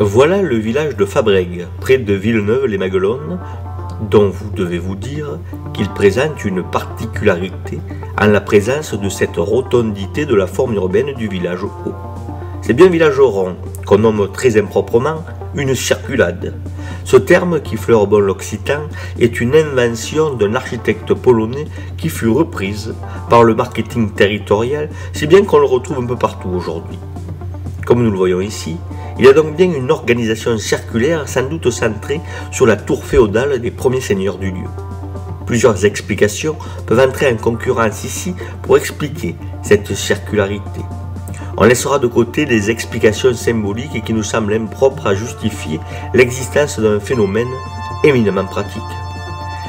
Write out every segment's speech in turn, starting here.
Voilà le village de Fabrègues, près de Villeneuve-les-Maguelones, dont vous devez vous dire qu'il présente une particularité en la présence de cette rotondité de la forme urbaine du village haut. C'est bien un village rond, qu'on nomme très improprement une circulade. Ce terme, qui fleure bon l'occitan, est une invention d'un architecte polonais qui fut reprise par le marketing territorial, si bien qu'on le retrouve un peu partout aujourd'hui. Comme nous le voyons ici, il y a donc bien une organisation circulaire sans doute centrée sur la tour féodale des premiers seigneurs du lieu. Plusieurs explications peuvent entrer en concurrence ici pour expliquer cette circularité. On laissera de côté les explications symboliques qui nous semblent impropres à justifier l'existence d'un phénomène éminemment pratique.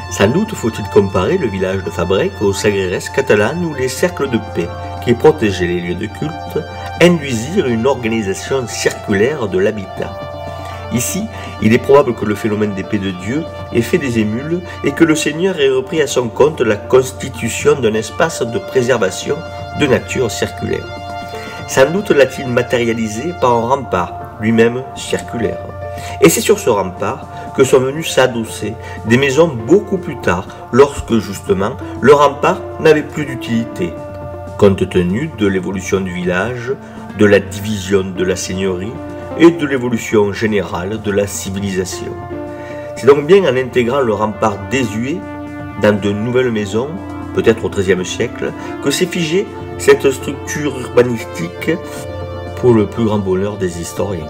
Sans doute faut-il comparer le village de Fabrègues aux sagresses catalanes où les cercles de paix qui protégeaient les lieux de culte induisirent une organisation circulaire de l'habitat. Ici, il est probable que le phénomène d'épée de Dieu ait fait des émules et que le Seigneur ait repris à son compte la constitution d'un espace de préservation de nature circulaire. Sans doute l'a-t-il matérialisé par un rempart, lui-même circulaire. Et c'est sur ce rempart que sont venues s'adosser des maisons beaucoup plus tard, lorsque justement le rempart n'avait plus d'utilité, compte tenu de l'évolution du village, de la division de la seigneurie et de l'évolution générale de la civilisation. C'est donc bien en intégrant le rempart désuet dans de nouvelles maisons, peut-être au XIIIe siècle, que s'est figée cette structure urbanistique pour le plus grand bonheur des historiens.